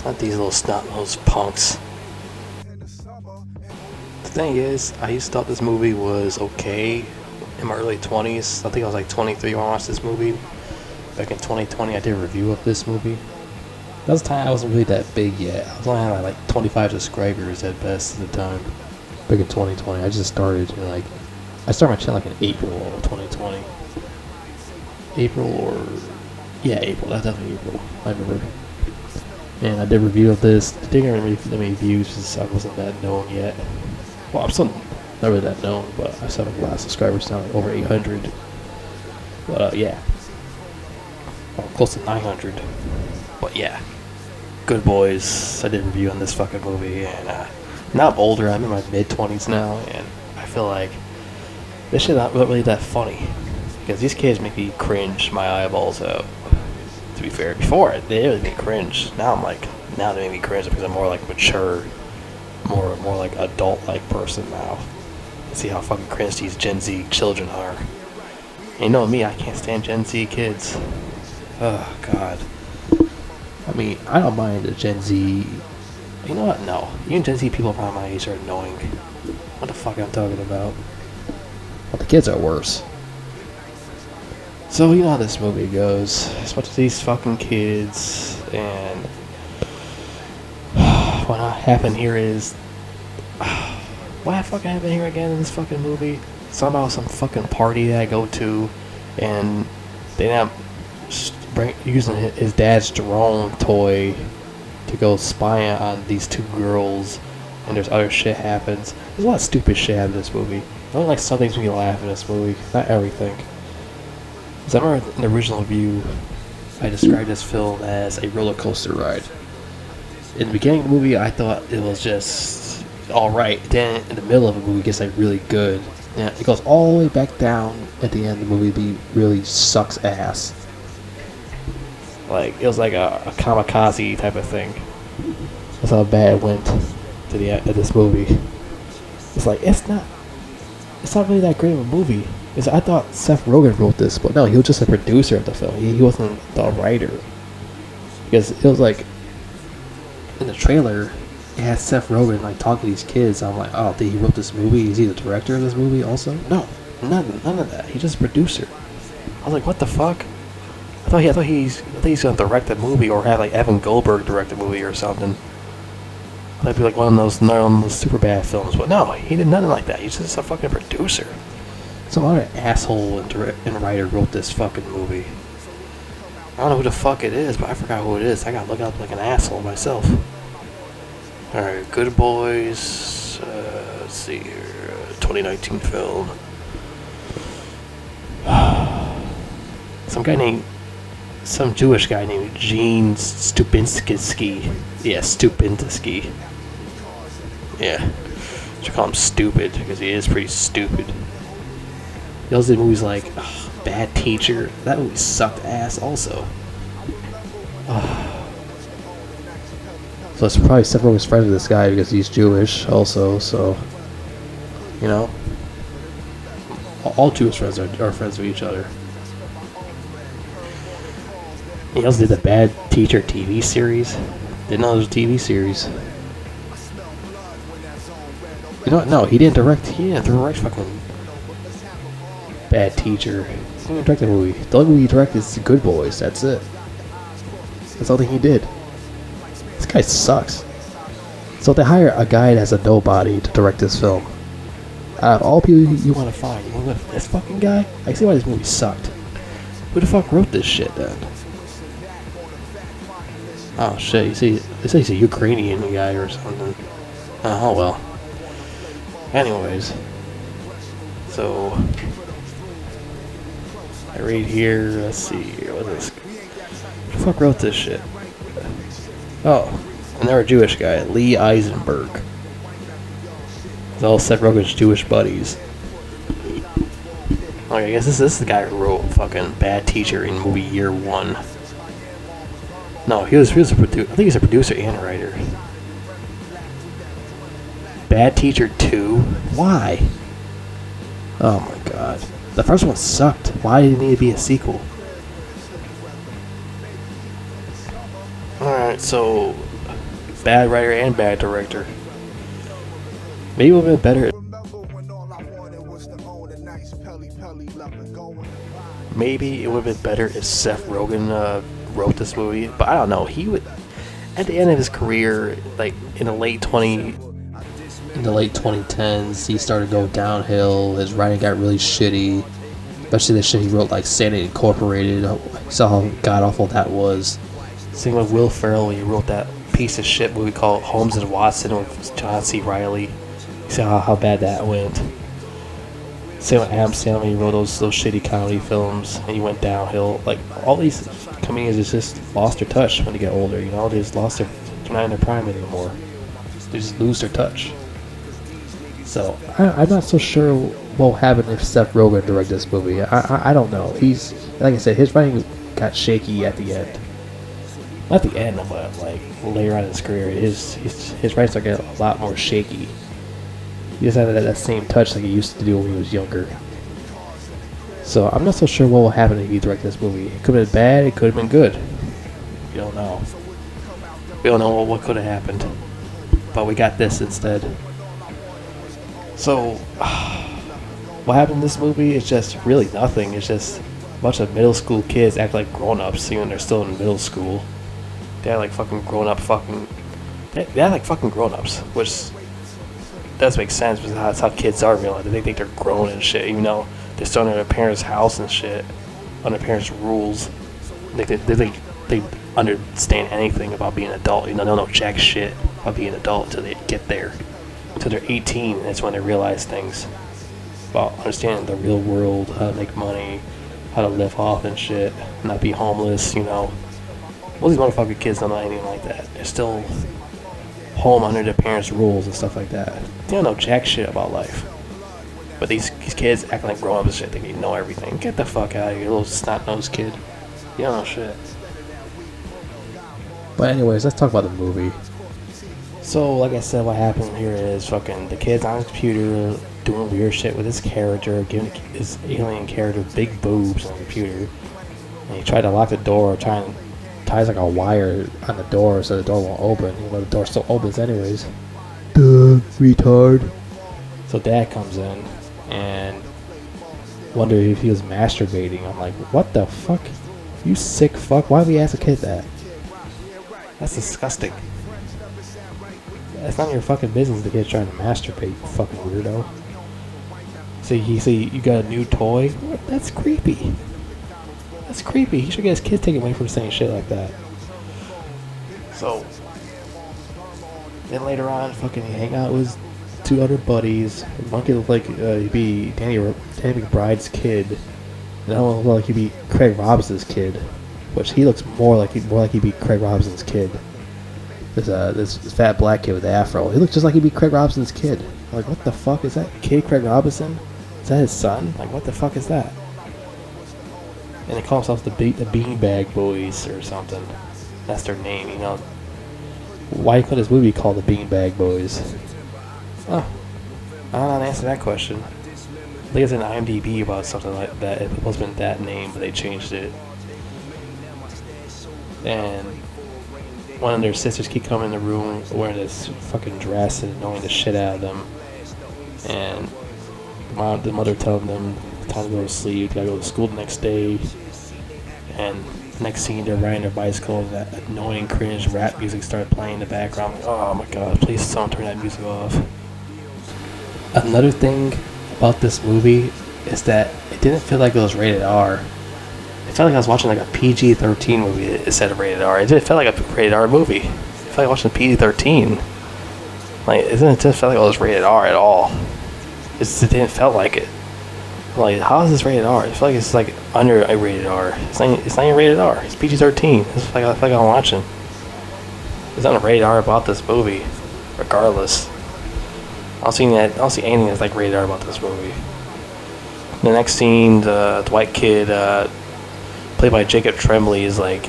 Not these little snot-nosed punks. The thing is, I used to thought this movie was okay in my early 20s. I think I was like 23 when I watched this movie. Back in 2020, I did a review of this movie. That was the time I wasn't really that big yet. I was only had like 25 subscribers at best at the time. Back in 2020, I just started, I started my channel like in April of 2020. April, that's definitely April. I remember. And I did a review of this. I didn't really get that many views since I wasn't that known yet. Well, I'm still not really that known, but I still have a lot of subscribers now, like over 800. But yeah. Well, close to 900. But yeah. Good boys. I did a review on this fucking movie, and now I'm older. I'm in my mid-20s now, and I feel like this shit not really that funny. Because these kids make me cringe my eyeballs out. To be fair, before they really made me cringe. Now now they make me cringe because I'm more like mature, more like adult-like person now. See how fucking cringe these Gen Z children are. And you know me, I can't stand Gen Z kids. Oh God. I mean, I don't mind the Gen Z. You know what? No, even Gen Z people around my age are annoying. What the fuck I'm talking about? But the kids are worse. So you know how this movie goes. It's a bunch of these fucking kids, and what happened here is what fucking happened here again in this fucking movie? Somehow some fucking party that I go to, and they end up using his dad's drone toy to go spying on these two girls, and there's other shit happens. There's a lot of stupid shit in this movie. I only like some things make me laugh in this movie, not everything. I remember in the original review, I described this film as a roller coaster ride. In the beginning of the movie, I thought it was just alright. Then in the middle of the movie, it gets like really good. And it goes all the way back down at the end of the movie, really sucks ass. Like, it was like a kamikaze type of thing. That's how bad it went to the end of this movie. It's like, it's not really that great of a movie. Because I thought Seth Rogen wrote this, but no, he was just a producer of the film. He wasn't the writer. Because it was like, in the trailer, it had Seth Rogen like talking to these kids. I'm like, oh, he wrote this movie? Is he the director of this movie also? No, none of that. He's just a producer. I was like, what the fuck? I thought he's gonna direct the movie, or have like Evan Goldberg direct the movie or something. That'd be like one of those super bad films, but no, he did nothing like that. He's just a fucking producer. Some other asshole and writer wrote this fucking movie. I don't know who the fuck it is, but I forgot who it is. I gotta look up like an asshole myself. Alright, Good Boys. Let's see here. 2019 film. Some Jewish guy named Gene Stupinski. Yeah, Stupinski. Yeah. I should call him stupid, because he is pretty stupid. He also did movies like Bad Teacher. That movie sucked ass also. So it's probably Seth Rogen's friends with this guy because he's Jewish also, so, you know. All Jewish friends are friends with each other. He also did the Bad Teacher TV series. Didn't know it was a TV series. You know what? No, he didn't direct fucking Bad Teacher. He didn't direct the movie. The only movie he directed is Good Boys. That's it. That's the only thing he did. This guy sucks. So they hire a guy that has a nobody to direct this film. Out of all people you want to find, you want to go to this fucking guy? I see why this movie sucked. Who the fuck wrote this shit then? Oh shit, you see, they say he's a Ukrainian guy or something. Oh well. Anyways. So, I read here, let's see, what is this? Who the fuck wrote this shit? Oh, another Jewish guy, Lee Eisenberg. It's all Seth Rogen's Jewish buddies. Okay, I guess this is the guy who wrote fucking Bad Teacher in movie year one. No, he was a producer. I think he's a producer and writer. Bad Teacher 2? Why? Oh my god. The first one sucked. Why did it need to be a sequel? So, bad writer and bad director. Maybe it would have been better. Maybe it would have been better if Seth Rogen wrote this movie, but I don't know. He would, at the end of his career, like in the late 2010s, he started to go downhill. His writing got really shitty, especially the shit he wrote, like Sanity Incorporated. You saw how god awful that was. Same with Will Ferrell, he wrote that piece of shit movie called Holmes and Watson with John C. Reilly. You see how bad that went. Same with Adam Sandler, he wrote those shitty comedy films, and he went downhill. Like, all these comedians just lost their touch when they get older, you know? They just lost they're not in their prime anymore. They just lose their touch. So, I'm not so sure what will happen if Seth Rogen directed this movie. I don't know. He's, like I said, his writing got shaky at the end. Not the end, but like later on in his career, his writings are getting a lot more shaky. He doesn't have that same touch like he used to do when he was younger. So I'm not so sure what will happen if he directed this movie. It could have been bad, it could have been good. We don't know. We don't know what could have happened. But we got this instead. So, what happened in this movie is just really nothing. It's just a bunch of middle school kids act like grown-ups even they're still in middle school. They act like fucking grown-up fucking... They act like fucking grown-ups, which... does make sense because that's how kids are in real life. They think they're grown and shit, even though they're still under their parents' house and shit, under their parents' rules. They understand anything about being an adult. You know, they don't know jack shit about being an adult until they get there. Until they're 18, and that's when they realize things about understanding the real world, how to make money, how to live off and shit, not be homeless, you know. Most of these motherfucking kids don't know anything like that. They're still home under their parents' rules and stuff like that. They don't know jack shit about life. But these kids act like grown-ups and shit. They know everything. Get the fuck out of here, little snot-nosed kid. You don't know shit. But anyways, let's talk about the movie. So, like I said, what happened here is fucking the kid's on his computer doing weird shit with his character, giving his alien character big boobs on the computer. And he tried to lock the door, ties like a wire on the door so the door won't open, even though the door still opens anyways. Duh, retard. So Dad comes in and wondered if he was masturbating. I'm like, what the fuck? You sick fuck? Why would we ask a kid that? That's disgusting. It's none of your fucking business the kid's trying to masturbate, you fucking weirdo. So you got a new toy? That's creepy. That's creepy. He should get his kid taken away from saying shit like that. So, then later on, fucking he hang out with his two other buddies. One kid looked like he'd be Danny McBride's kid. And that one looked like he'd be Craig Robinson's kid, which he looks more like he'd be Craig Robinson's kid. This fat black kid with the afro. He looks just like he'd be Craig Robinson's kid. I'm like, what the fuck is that kid? Craig Robinson? Is that his son? Like, what the fuck is that? And they call themselves the Beanbag Boys or something. That's their name, you know. Why could this movie called the Beanbag Boys? Oh, I don't know how to answer that question. I think it's an IMDb about something like that. It wasn't been that name, but they changed it. And one of their sisters keep coming in the room wearing this fucking dress and annoying the shit out of them. And the mother telling them time to go to sleep, gotta go to school the next day. And next scene, they're riding their bicycle, and that annoying cringe rap music started playing in the background. Like, oh my god, please someone turn that music off. Another thing about this movie is that it didn't feel like it was rated R. It felt like I was watching like a PG-13 movie instead of rated R. It didn't feel like a rated R movie. It felt like watching PG-13. Like, it didn't feel like it was rated R at all. It didn't feel like it. Like, how is this rated R? I feel like it's like under a rated R. It's not even rated R. It's PG-13. It's like I feel like I'm watching. There's not a rated R about this movie, regardless. I don't see anything that's like rated R about this movie. The next scene, the white kid, played by Jacob Tremblay, is like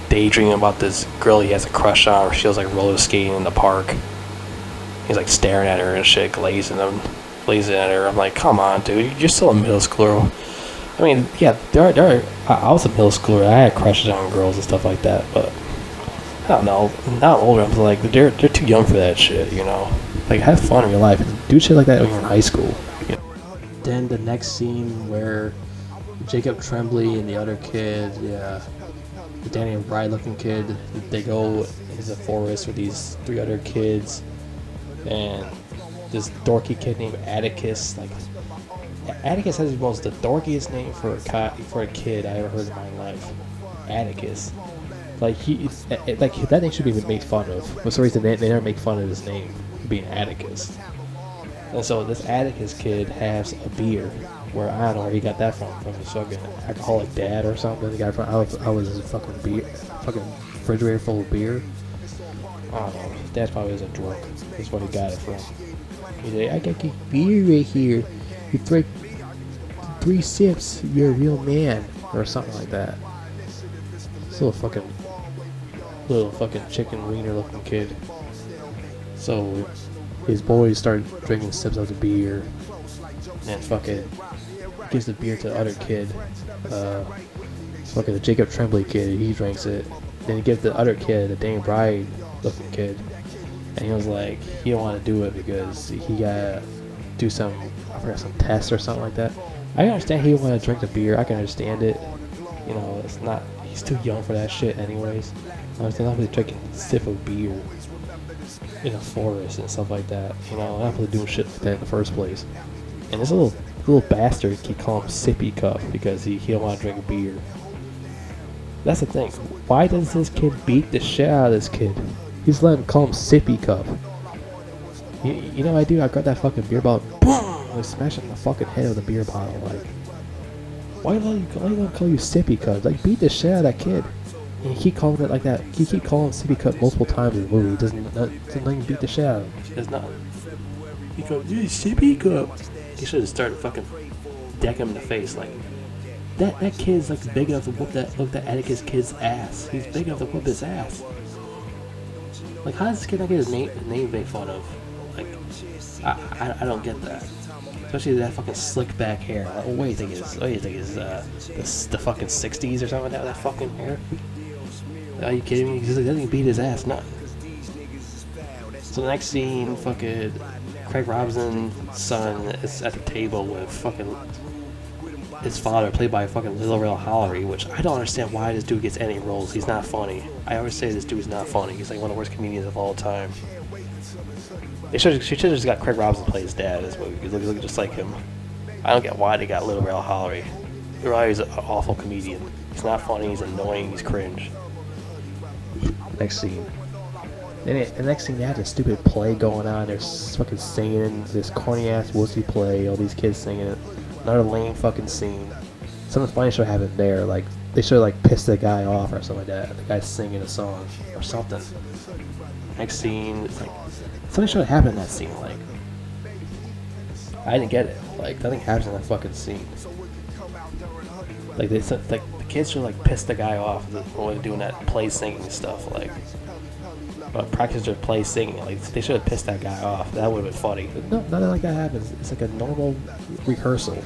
daydreaming about this girl he has a crush on, or she was like roller skating in the park. He's like staring at her and shit, glazing at her. I'm like, come on, dude, you're still a middle schooler. I mean, yeah, there are. I was a middle schooler. I had crushes on girls and stuff like that, but I don't know. Not older. I'm like they're too young for that shit. You know, like have fun in your life. Do shit like that when you're in high school. You know? Then the next scene where Jacob Tremblay and the other kid, yeah, the Danny and Bride looking kid, they go into the forest with these 3 other kids, and this dorky kid named Atticus. Like Atticus has the dorkiest name for a kid I ever heard in my life. Atticus. Like that name should be made fun of. For some reason, they never make fun of his name being Atticus. And so this Atticus kid has a beer, where I don't know where he got that from his fucking alcoholic dad or something. He got it from I was his fucking refrigerator full of beer. I don't know. His dad probably was a drunk. That's what he got it from. He's like, I got this beer right here. You drink 3 sips, you're a real man, or something like that. This little fucking chicken wiener looking kid. So his boys start drinking sips of the beer, and fucking gives the beer to the other kid. Fucking the Jacob Tremblay kid, he drinks it. Then he gives the other kid, the Danny Bride looking kid, and he was like, he don't want to do it because he gotta do some test or something like that. I understand he want to drink the beer. I can understand it. You know, it's not. He's too young for that shit, anyways. I understand not really drinking a sip of beer in a forest and stuff like that. You know, not really doing shit like that in the first place. And this little bastard, he call him Sippy Cup because he don't want to drink beer. That's the thing. Why does this kid beat the shit out of this kid? He's letting him call him Sippy Cup. You know what I do? I grab that fucking beer bottle, boom! I smash it in the fucking head of the beer bottle. Like, why do you call you Sippy Cup? Like, beat the shit out of that kid. And he keep calling it like that. He keep calling Sippy Cup multiple times in the movie. He doesn't let him beat the shit out of him. It's not. He goes, "You Sippy Cup." He should have started fucking decking him in the face. Like, that kid's like big enough to whoop that Atticus kid's ass. He's big enough to whoop his ass. Like, how does this kid not get his name made fun of? Like, I don't get that. Especially that fucking slick back hair. Like, what do you think it is? The fucking 60s or something like that? That fucking hair? Are you kidding me? He doesn't even beat his ass, nothing. So the next scene, fucking Craig Robinson's son is at the table with fucking his father, played by fucking Lil Rel Howery, which I don't understand why this dude gets any roles. He's not funny. I always say this dude's not funny. He's like one of the worst comedians of all time. She should have just got Craig Robinson to play his dad in this movie. He looks just like him. I don't get why they got Lil Rel Howery. Lil Rel Howery's an awful comedian. He's not funny, he's annoying, he's cringe. Next scene. The next thing, they had this stupid play going on. They're fucking singing this corny ass wussy play. All these kids singing it. Another lame fucking scene. Something funny should have happened there. Like, they should have like pissed the guy off or something like that. The guy's singing a song or something. Next scene, it's like something should have happened in that scene. Like, I didn't get it. Like, nothing happens in that fucking scene. Like, the kids should like piss the guy off when they're doing that play singing stuff. Like, but practice their play singing. Like, they should have pissed that guy off. That would have been funny. But no, nothing like that happens. It's like a normal rehearsal.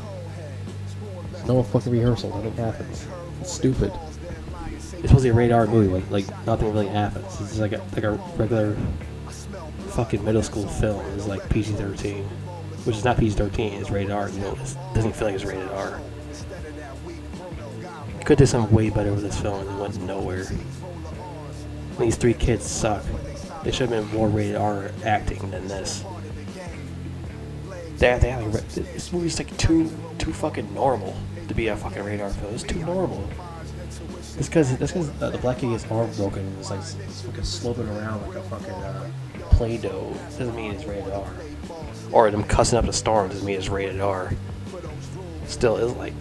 It's no fucking rehearsal. Nothing happens. It's stupid. It's supposed to be a rated R movie. Like nothing really happens. It's just like a regular fucking middle school film. It's like PG-13, which is not PG-13. It's rated R. You know, it doesn't feel like it's rated R. You could do something way better with this film, and it went nowhere. These 3 kids suck. They should have been more rated R acting than this. This movie's like too fucking normal to be a fucking rated R film. It's too normal. That's because the black kid gets arm broken and it's like it's fucking sloping around like a fucking Play-Doh. Doesn't mean it's rated R. Or them cussing up the storm doesn't mean it's rated R. Still, it's like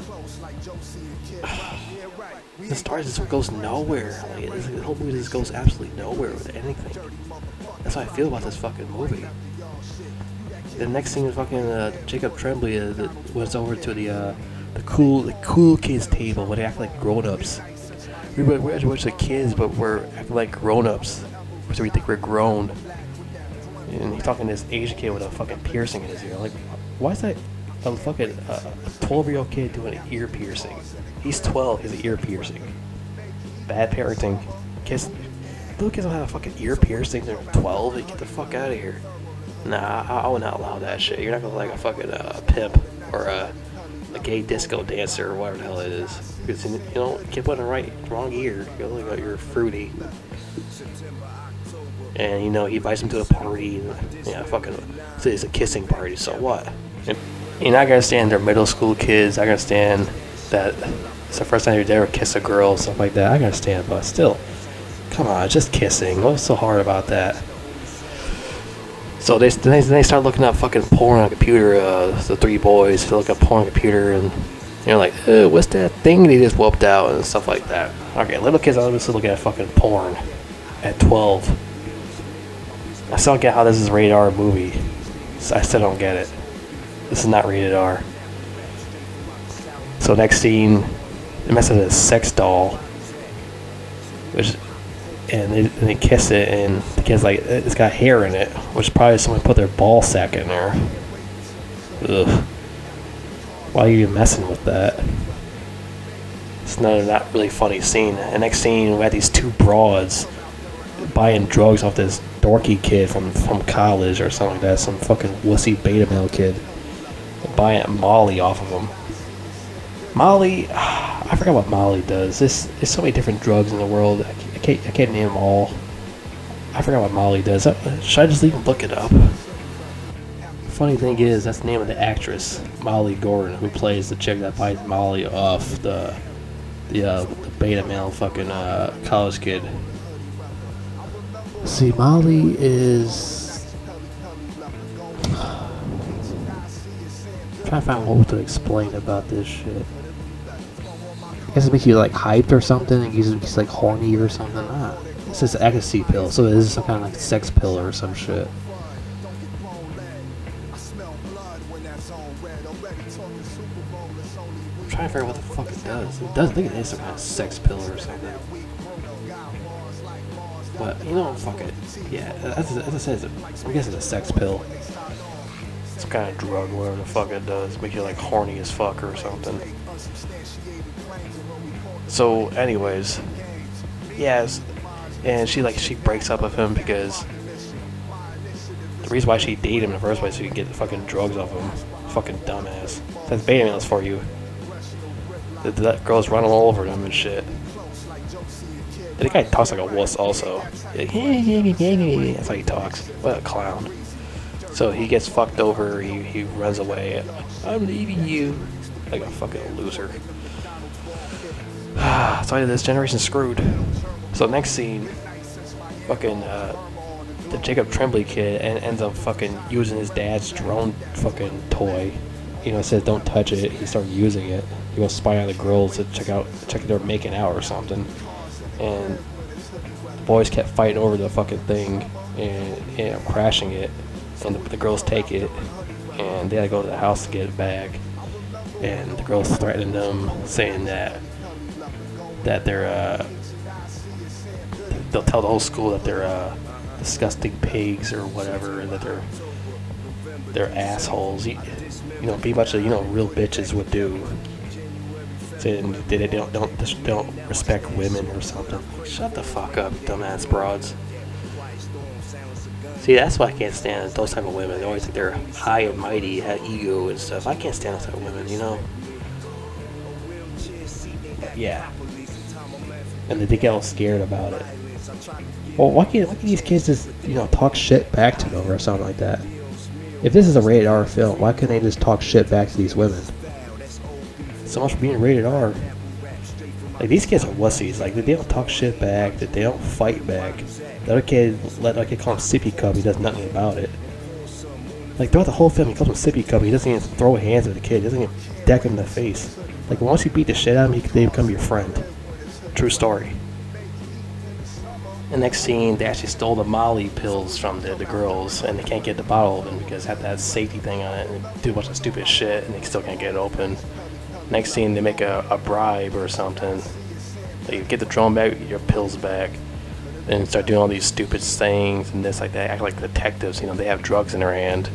the story just goes nowhere. Like, the whole movie just goes absolutely nowhere with anything. That's how I feel about this fucking movie. The next thing is fucking Jacob Tremblay was over to the cool kids table where they act like grown-ups. We're a bunch of kids, but we're acting like grown-ups. So we think we're grown. And he's talking to this Asian kid with a fucking piercing in his ear. Like, why is that a fucking 12-year-old kid doing an ear piercing? He's 12, he has an ear piercing. Bad parenting. little kids don't have a fucking ear piercing. They're 12. They get the fuck out of here. Nah, I would not allow that shit. You're not gonna like a fucking pimp or a gay disco dancer or whatever the hell it is. Because you don't keep putting the wrong ear. You look like you're fruity. And he invites him to a party. And, fucking, so it's a kissing party. So what? And you're not gonna stand their middle school kids. I understand that it's the first time you've ever kissed a girl, stuff like that. I understand, but still, come on, just kissing. What's so hard about that? So they start looking up fucking porn on a computer. The three boys to look up porn on a computer, and you're like, what's that thing they just whooped out and stuff like that. Okay, little kids are just looking at fucking porn at 12. I still don't get how this is a rated R movie. I still don't get it. This is not rated R. So next scene, they mess with a sex doll, and they kiss it, and the kid's like, it's got hair in it, which probably someone put their ball sack in there. Ugh. Why are you even messing with that? It's not really funny scene. And next scene, we had these two broads buying drugs off this dorky kid from college or something like that, some fucking wussy beta male kid, buying Molly off of him. Molly, I forgot what Molly does. There's so many different drugs in the world. I can't name them all. I forgot what Molly does. Should I just leave and look it up? Funny thing is, that's the name of the actress, Molly Gordon, who plays the chick that buys Molly off the beta male fucking college kid. See, Molly is... I'm trying to find what to explain about this shit. I guess it makes you like hyped or something, and he's like horny or something. It says ecstasy pill, so this is some kind of like sex pill or some shit. I'm trying to figure out what the fuck it does. It does, I think it is some kind of sex pill or something. But, fuck it. Yeah, as I said, I guess it's a sex pill. Some kind of drug, whatever the fuck it does. Make you like horny as fuck or something. So, anyways, yes, and she breaks up with him because the reason why she dated him in the first place so you can get the fucking drugs off him. Fucking dumbass. That's beta males for you. That girl's running all over them and shit. And the guy talks like a wuss also. Like, that's how he talks. What a clown. So he gets fucked over, he runs away. I'm leaving you. Like a fucking loser. So this generation's screwed. So next scene, fucking the Jacob Tremblay kid ends up fucking using his dad's drone fucking toy. It says don't touch it. He started using it. He goes spy on the girls to check if they're making out or something. And the boys kept fighting over the fucking thing and crashing it. And the girls take it, and they had to go to the house to get it back. And the girls threatening them, saying that they're they'll tell the whole school that they're disgusting pigs or whatever, and that they're assholes. Be much of real bitches would do. Saying they don't respect women or something. Shut the fuck up, dumbass broads. See, that's why I can't stand those type of women. They always think they're high and mighty, have ego and stuff. I can't stand those type of women, Yeah. And they get all scared about it. Well, why can't these kids just, talk shit back to them or something like that? If this is a rated R film, why couldn't they just talk shit back to these women? So much for being rated R. Like, these kids are wussies. Like, they don't talk shit back, that they don't fight back. The other kid, call him Sippy Cup, he does nothing about it. Like, throughout the whole film, he calls him Sippy Cup, he doesn't even throw hands at the kid, he doesn't even deck him in the face. Like, once you beat the shit out of him, they become your friend. True story. The next scene, they actually stole the Molly pills from the girls, and they can't get the bottle open because it had that safety thing on it, and do a bunch of stupid shit, and they still can't get it open. Next scene, they make a bribe or something. They get the drone back, get your pills back, and start doing all these stupid things and this like that. Act like detectives, they have drugs in their hand.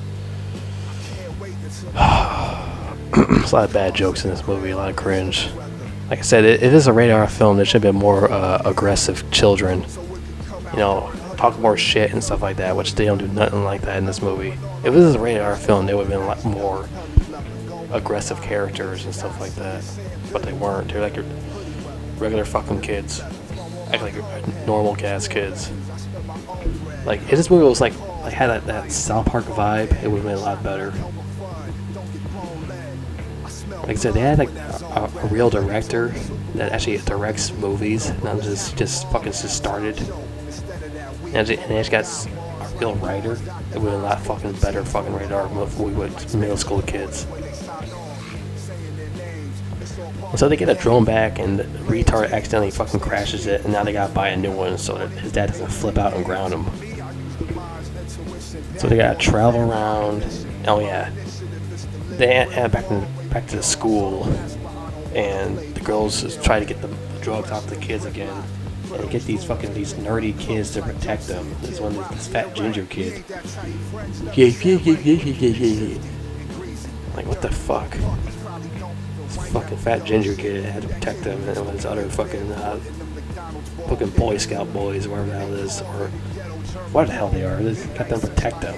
There's a lot of bad jokes in this movie, a lot of cringe. Like I said, it is a rated R film. There should have been more aggressive children. you know, talk more shit and stuff like that, which they don't do nothing like that in this movie. If this is a rated R film, they would have been a lot more aggressive characters and stuff like that, but they weren't. They're like regular fucking kids, act like normal ass kids. Like if this movie was like had that South Park vibe, it would have been a lot better. Like I said, they had like a real director that actually directs movies, not just fucking just started. And they actually got a real writer. It would have been a lot fucking better fucking rated R movie with middle school kids. So they get a drone back, and the retard accidentally fucking crashes it, and now they gotta buy a new one so that his dad doesn't flip out and ground him. So they gotta travel around. Oh yeah, they add back to the school, and the girls try to get the drugs off the kids again, and they get these nerdy kids to protect them. There's this fat ginger kid. Like what the fuck? Fucking fat ginger kid had to protect them, and it was other fucking Boy Scout boys, whatever the hell it is, or what the hell they are. They got them to protect them.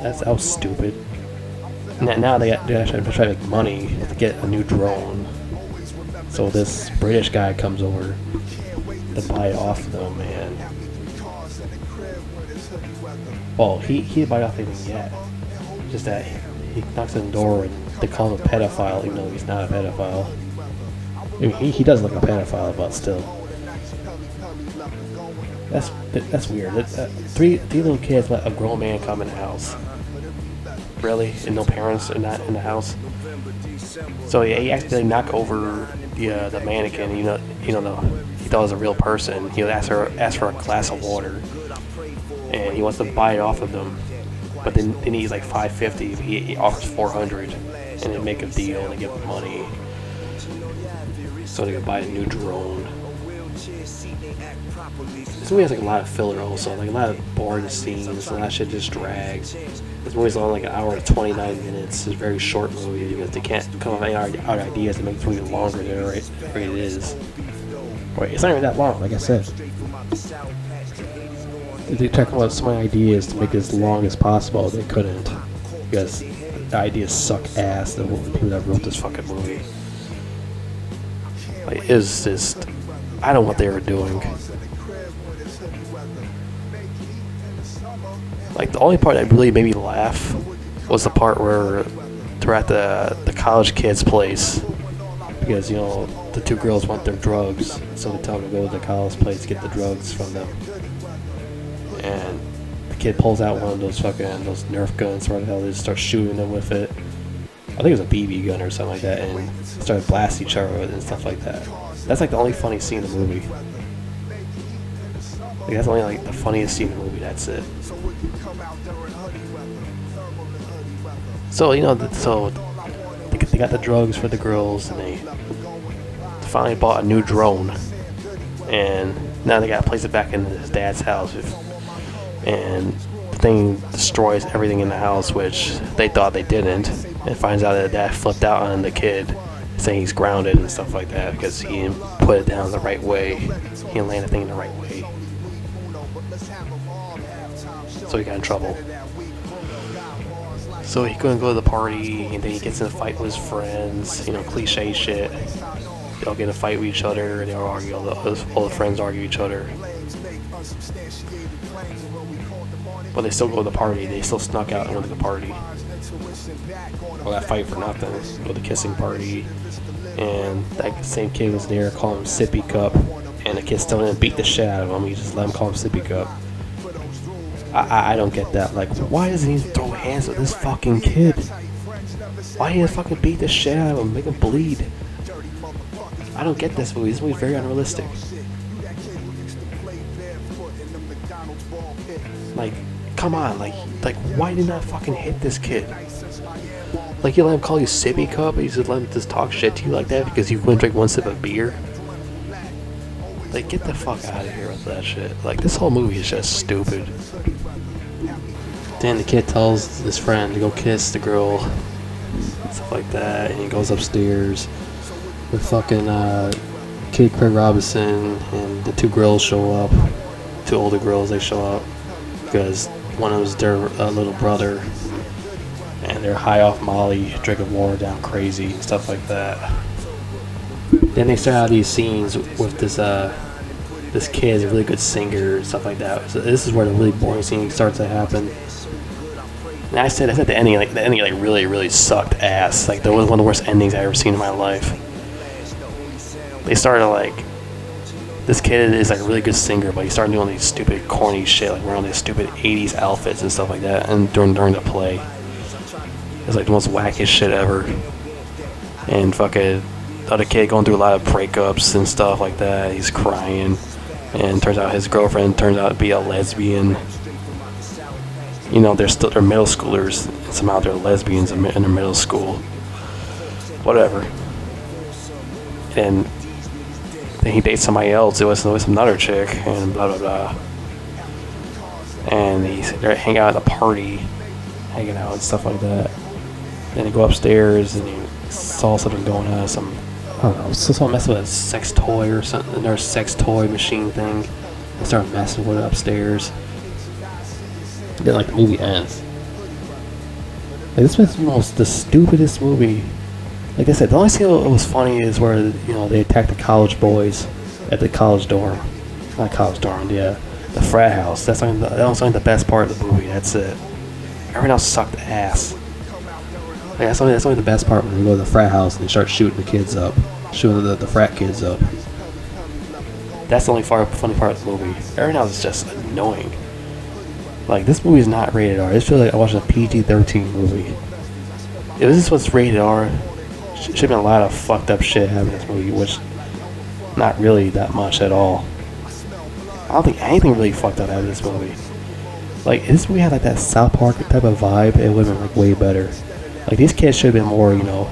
That was stupid. Now they actually try to make money to get a new drone. So this British guy comes over to buy it off of them, and well, he didn't buy it off anything yet. Just that he knocks on the door and they call him a pedophile, even though he's not a pedophile. I mean, he does look like a pedophile, but still. That's weird. Three little kids let a grown man come in the house. Really? And no parents are not in the house? So yeah, he accidentally knocked over the mannequin. He thought it was a real person. He asked for a glass of water, and he wants to buy it off of them. But then he's like $550. He offers $400. And they make a deal and they give them money so they can buy a new drone. This movie has like a lot of filler also, like a lot of boring scenes, a lot of shit just drags. This movie's on like an hour and 29 minutes. It's a very short movie because they can't come up with any other ideas to make the movie longer than it is. Wait, it's not even that long, like I said. They tried to come up with so many ideas to make it as long as possible. They couldn't, because the ideas suck ass. The people that wrote this fucking movie, like, it was just, I don't know what they were doing. Like the only part that really made me laugh was the part where they're at the college kid's place, because the two girls want their drugs, so they tell them to go to the college place to get the drugs from them. And the kid pulls out one of those Nerf guns, or whatever the hell, they just start shooting them with it. I think it was a BB gun or something like that, and started blasting each other with it and stuff like that. That's like the only funny scene in the movie. Like, that's only like the funniest scene in the movie. That's it. So they got the drugs for the girls, and they finally bought a new drone, and now they gotta place it back in his dad's house. And the thing destroys everything in the house, which they thought they didn't, and finds out that dad flipped out on the kid, saying he's grounded and stuff like that because he didn't put it down the right way. He didn't land the thing in the right way. So he got in trouble. So he couldn't go to the party, and then he gets in a fight with his friends, cliche shit. They'll get in a fight with each other, they'll argue, all the friends argue each other. But they still go to the party, they still snuck out and went to the party. Well, that fight for nothing, go to the kissing party, and that same kid was there, called him Sippy Cup, and the kid still didn't beat the shit out of him, he just let him call him Sippy Cup. I don't get that. Like, why doesn't he throw hands with this fucking kid? Why didn't he fucking beat the shit out of him, make him bleed? I don't get this movie. This movie's very unrealistic. Like, come on, like why did not fucking hit this kid? Like, you let him call you Sippy Cup, you just let him just talk shit to you like that because you couldn't drink one sip of beer? Like, get the fuck out of here with that shit. Like, this whole movie is just stupid. Then the kid tells his friend to go kiss the girl, stuff like that, and he goes upstairs with fucking Kid Craig Robinson, and the two girls show up, two older girls. They show up because one was their little brother, and they're high off Molly, drinking water down crazy and stuff like that. Then they start out these scenes with this kid, a really good singer and stuff like that. So this is where the really boring scene starts to happen. And I said the ending, really sucked ass. Like, that was one of the worst endings I've ever seen in my life. They started this kid is like a really good singer, but he started doing these stupid, corny shit, like wearing these stupid '80s outfits and stuff like that. And during the play, it was like the most wackiest shit ever. And fucking the other kid going through a lot of breakups and stuff like that. He's crying, and turns out his girlfriend turns out to be a lesbian. You know, they're middle schoolers, and somehow they're lesbians in their middle school. Whatever. And then he dates somebody else. It was another chick, and blah blah blah. And they're hanging out at a party, hanging out and stuff like that. Then they go upstairs, and he saw something going on. I don't know, someone messing with a sex toy or something. Another sex toy machine thing. They start messing with it upstairs. Then like the movie ends. Like, this was almost the stupidest movie. Like I said, the only scene that was funny is where, you know, they attacked the college boys at the college dorm. Not college dorm, yeah, the frat house. That was only the best part of the movie. That's it. Everything else sucked ass. Like, that's only the best part, when they go to the frat house and they start shooting the kids up, shooting the frat kids up. That's the only funny part of the movie. Everything else is just annoying. Like, this movie is not rated R. It feels like I watched a PG-13 movie. If this was rated R, should have been a lot of fucked up shit happening in this movie, which not really that much at all. I don't think anything really fucked up happened in this movie. Like, if this movie had like that South Park type of vibe, it would have been like way better. Like, these kids should have been more, you know,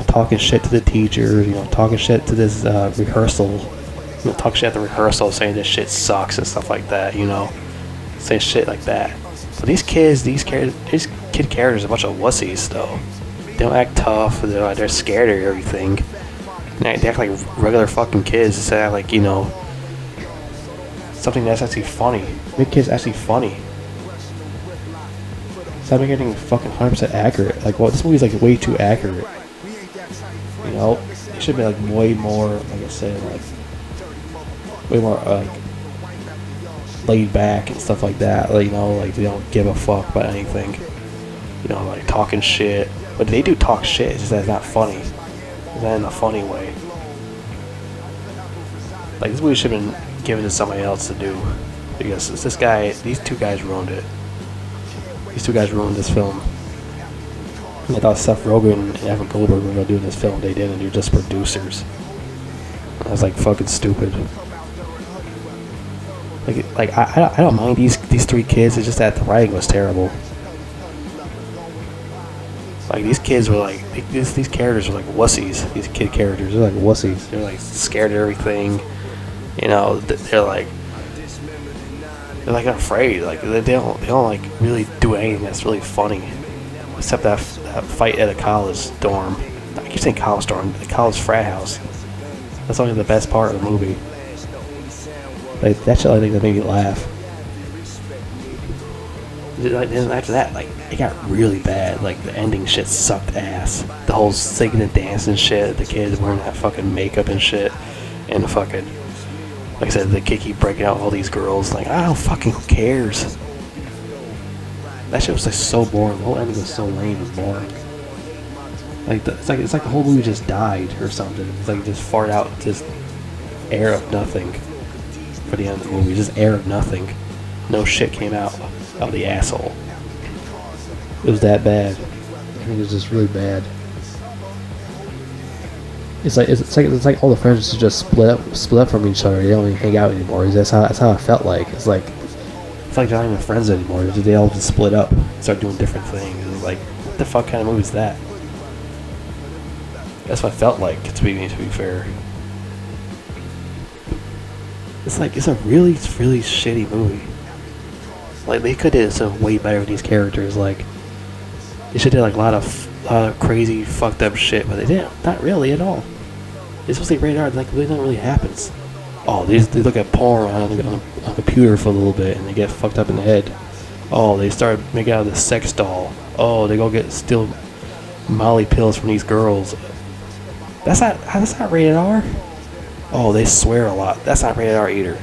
talking shit to the teachers, you know, talking shit to this rehearsal, you know, talking shit at the rehearsal, saying this shit sucks and stuff like that, you know, saying shit like that. But these kid characters are a bunch of wussies, though. They don't act tough. They're scared of everything. They act like regular fucking kids instead of like, you know, something that's actually funny. Make kids actually funny. Stop making it fucking 100% accurate. Like, well, this movie's like way too accurate. You know, it should be like way more, like I said, like way more like laid back and stuff like that. Like, you know, like they don't give a fuck about anything. You know, like talking shit. But they do talk shit. It's just that it's not funny. It's not in a funny way. Like, this movie should have been given to somebody else to do, because these two guys ruined it. These two guys ruined this film. I thought Seth Rogen and Evan Goldberg were gonna do this film. They didn't. They're just producers. I was like, fucking stupid. Like I don't mind these three kids. It's just that the writing was terrible. Like, these kids were like, these characters were like wussies. These kid characters, they're like wussies. They're like scared of everything. You know, they're like afraid. Like, they don't like really do anything that's really funny, except that fight at a college dorm. I keep saying college dorm, the college frat house. That's only the best part of the movie. Like, that shit, I think, that made me laugh. Like, then after that, like, it got really bad. Like, the ending shit sucked ass. The whole singing and dancing shit, the kids wearing that fucking makeup and shit, and the fucking, like I said, the kid keep breaking out all these girls. Like, I don't fucking, who cares? That shit was like so boring. The whole ending was so lame and boring. Like, it's like the whole movie just died or something. It's like it just farted out just air of nothing for the end of the movie. Just air of nothing. No shit came out of the asshole. It was that bad. I think it was just really bad. It's like all the friends just split up from each other. They don't even hang out anymore. That's how it felt like. It's like they're not even friends anymore. They all just split up, start doing different things. It was like, what the fuck kind of movie is that? That's what I felt like. To be fair, it's a really shitty movie. Like, they could have done way better with these characters. Like, they should have did like a lot of crazy fucked up shit, but they didn't. Not really at all. It's supposed to be rated R. Like, really nothing really happens. Oh, they look at porn on a computer for a little bit and they get fucked up in the head. Oh, they start making out of the sex doll. Oh, they go steal Molly pills from these girls. That's not rated R. Oh, they swear a lot. That's not rated R either.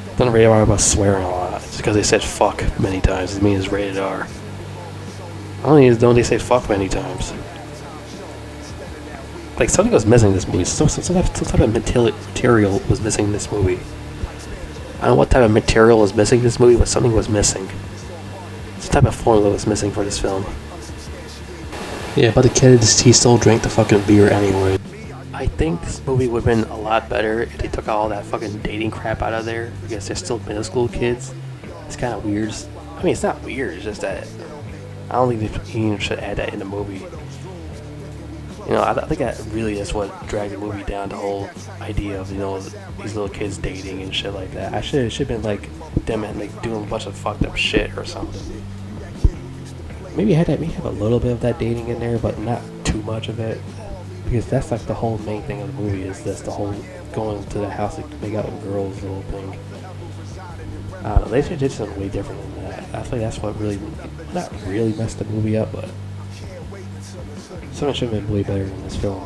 It's not rated R about swearing a lot. Just because they said fuck many times doesn't mean it's rated R. Don't they say fuck many times? Like, something was missing in this movie. Some type of material was missing in this movie. I don't know what type of material was missing in this movie, but something was missing. Some type of formula was missing for this film. Yeah, but the kid, he still drank the fucking beer anyway. I think this movie would have been a lot better if they took all that fucking dating crap out of there, because they're still middle school kids. It's kind of weird. I mean, it's not weird, it's just that I don't think they even should add that in the movie. You know, I think that really is what dragged the movie down, the whole idea of, you know, these little kids dating and shit like that. It should have been like them and like doing a bunch of fucked up shit or something. Maybe have a little bit of that dating in there, but not too much of it. Because that's like the whole main thing of the movie, is this the whole going to the house to make out with girls little thing. I don't know, they should have did something way different than that. I think that's what really, not really messed the movie up, but something should have been way better in this film.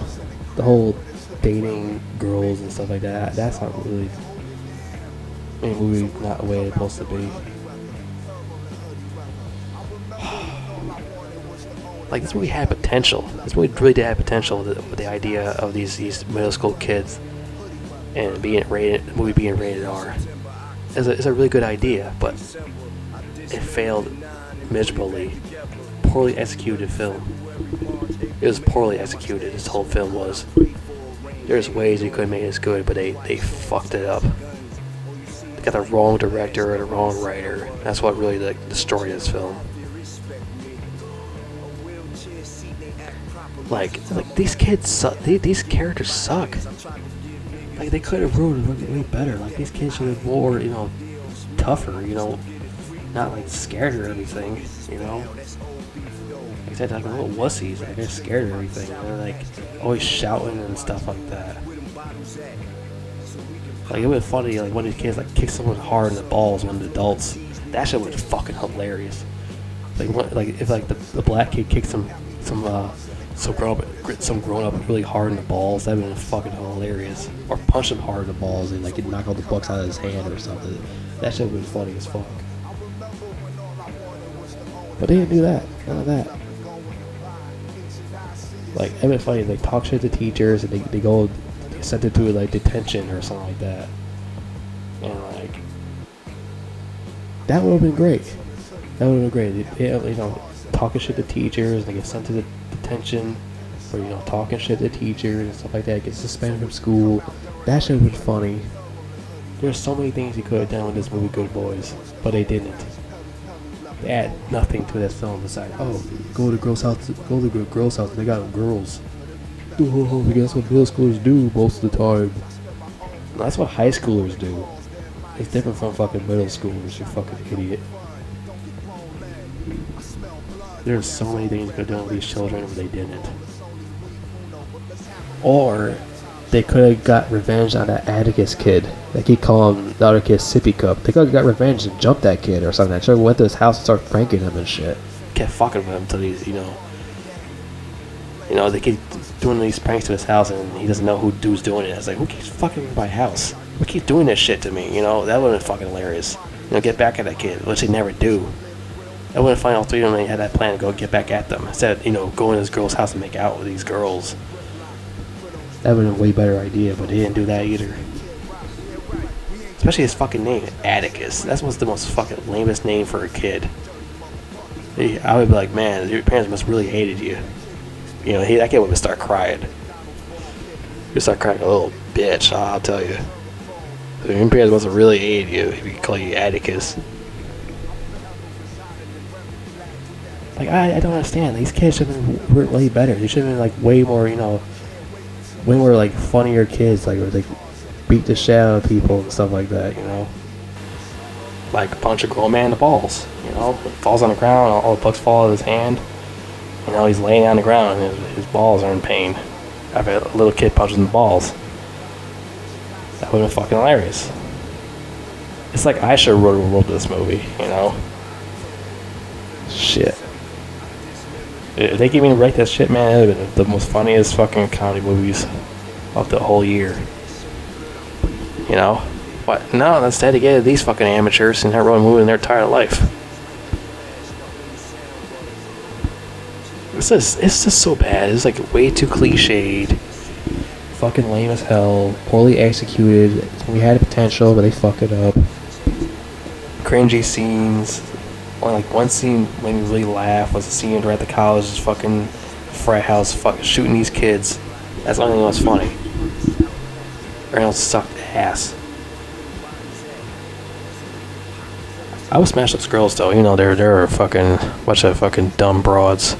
The whole dating girls and stuff like that, that's not really a movie, not the way it's supposed to be. Like, this movie had potential. This movie really did have potential with the idea of these middle school kids and the movie being rated R. It's a really good idea, but it failed miserably. Poorly executed film. It was poorly executed. This whole film was. There's ways you could have made this good, but they fucked it up. They got the wrong director or the wrong writer. That's what really destroyed this film. Like these kids suck. These characters suck. Like, they could have wrote it way better. Like, these kids should have more, you know, tougher, you know, not like scared or anything, you know. Like I said, like little wussies. Like, they're scared of everything. They're like always shouting and stuff like that. Like, it would be funny, like, one of these kids like kick someone hard in the balls, one of the adults. That shit was fucking hilarious. Like if like the black kid kicks some grown up really hard in the balls, that'd been fucking hilarious. Or punch him hard in the balls and like he'd knock all the bucks out of his hand or something. That shit would be funny as fuck. But they didn't do that. None of that. Like, it'd been funny. They talk shit to teachers and they go sent it to like detention or something like that. And like, that would have been great. That would have been great. You know, talking shit to teachers and they get sent to the detention, or, you know, talking shit to teachers and stuff like that, get suspended from school. That shit was funny. There's so many things you could have done with this movie, Good Boys, but they didn't. They add nothing to this film besides, oh, go to the girl's house, they got girls. Oh, that's what middle schoolers do most of the time. No, that's what high schoolers do. It's different from fucking middle schoolers, you fucking idiot. There's so many things you could have done with these children, but they didn't. Or they could have got revenge on that Atticus kid. They keep calling the other kid Sippy Cup. They could have got revenge and jumped that kid or something. They should have went to his house and started pranking him and shit. Kept fucking with him until he's, you know, they keep doing these pranks to his house and he doesn't know who's doing it. I was like, who keeps fucking with my house? Who keeps doing this shit to me? You know, that would have been fucking hilarious. You know, get back at that kid, which they never do. I wouldn't find all three of them and they had that plan to go get back at them. Instead, you know, going to this girl's house and make out with these girls. That would have been a way better idea, but they didn't do that either. Especially his fucking name, Atticus. That's what's the most fucking lamest name for a kid. I would be like, man, your parents must really hated you. You know, that kid would start crying. He'd start crying, a little bitch, I'll tell you. Your parents must have really hated you if you could call you Atticus. Like, I don't understand. These kids should have been way better. They should have been, like, way more, you know, way more, like, funnier kids. Like, where they beat the shit out of people and stuff like that, you know. Like, punch a grown man in the balls, you know. Falls on the ground, all the bucks fall out of his hand. You know, he's laying on the ground and his balls are in pain. After a little kid punches in the balls. That would have been fucking hilarious. It's like I should have wrote this movie, you know? Shit. If they gave me to write that shit, man, it would have been the most funniest fucking comedy movies of the whole year. You know? But no, instead they get these fucking amateurs and not wrote a movie in their entire life. It's just so bad. It's like way too cliched. Fucking lame as hell. Poorly executed. We had the potential, but they fucked it up. Cringy scenes. Only like one scene made me really laugh was the scene where at the college, fucking frat house, fucking shooting these kids. That's the only thing that was funny. Everything else sucked ass. I would smash those girls though, even though they're a fucking bunch of fucking dumb broads.